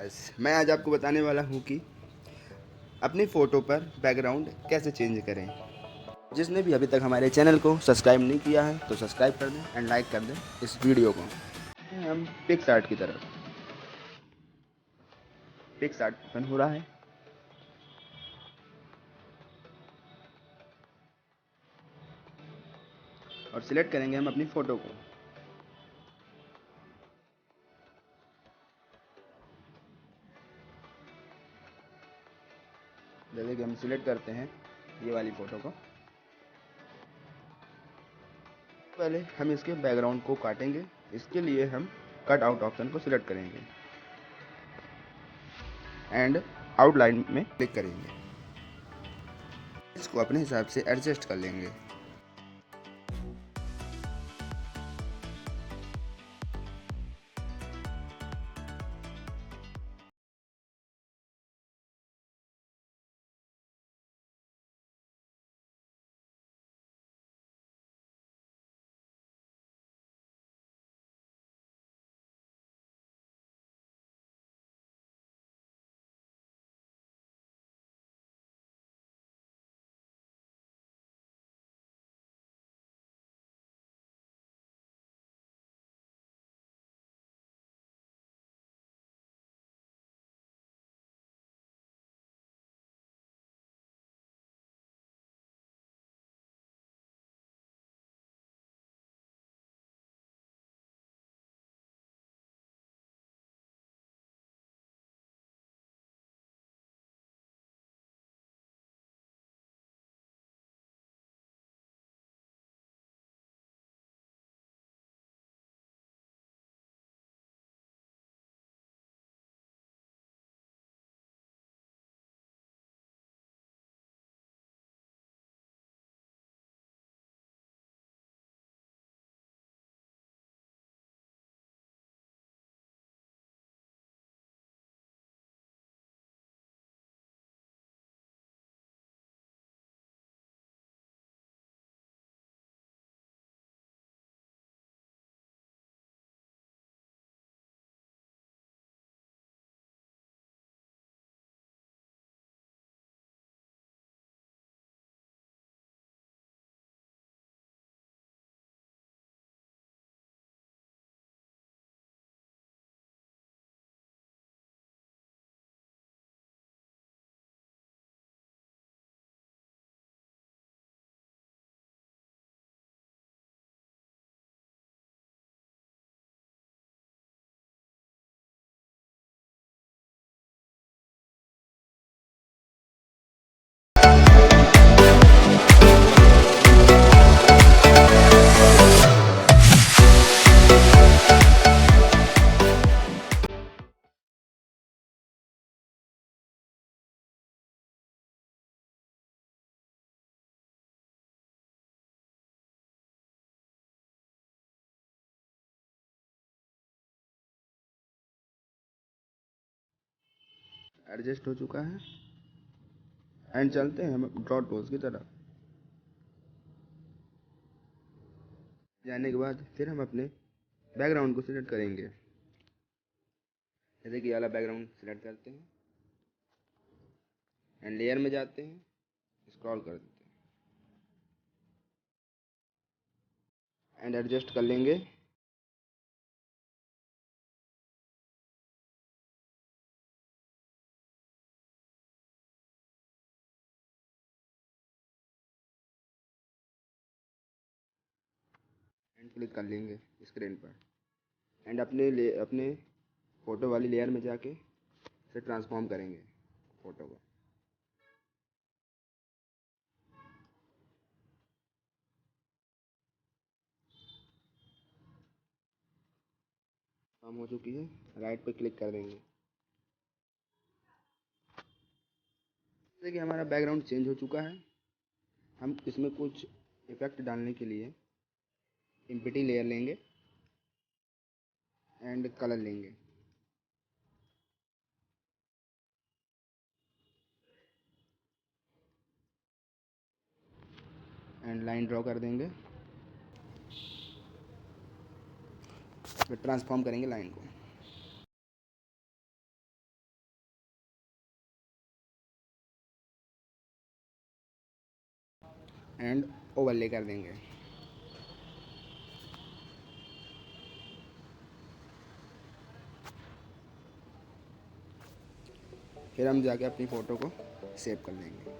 Guys, मैं आज आपको बताने वाला हूँ कि अपनी फ़ोटो पर बैकग्राउंड कैसे चेंज करें। जिसने भी अभी तक हमारे चैनल को सब्सक्राइब नहीं किया है तो सब्सक्राइब कर दें एंड लाइक कर दें इस वीडियो को। हम पिक्सआर्ट की तरफ। पिक्सआर्ट ओपन हो रहा है और सिलेक्ट करेंगे हम अपनी फ़ोटो को। जैसे कि हम सिलेक्ट करते हैं ये वाली फ़ोटो को। पहले हम इसके बैकग्राउंड को काटेंगे। इसके लिए हम कट आउट ऑप्शन को सिलेक्ट करेंगे एंड आउटलाइन में क्लिक करेंगे। इसको अपने हिसाब से एडजस्ट कर लेंगे। एडजस्ट हो चुका है एंड चलते हैं हम डॉट टूल्स की तरफ। जाने के बाद फिर हम अपने बैकग्राउंड को सिलेक्ट करेंगे। जैसे कि ये वाला बैकग्राउंड सिलेक्ट करते हैं एंड लेयर में जाते हैं, स्क्रॉल कर देते हैं एंड एडजस्ट कर लेंगे। एंड क्लिक कर लेंगे स्क्रीन पर एंड अपने फ़ोटो वाली लेयर में जाके इसे ट्रांसफॉर्म करेंगे फ़ोटो को। काम हो चुकी है, राइट पे क्लिक कर देंगे। जैसे कि हमारा बैकग्राउंड चेंज हो चुका है, हम इसमें कुछ इफ़ेक्ट डालने के लिए इम्पिटी लेयर लेंगे एंड कलर लेंगे एंड लाइन ड्रॉ कर देंगे, फिर ट्रांसफॉर्म करेंगे लाइन को। एंड ओवरले कर देंगे। फिर हम जाके अपनी फ़ोटो को सेव कर लेंगे।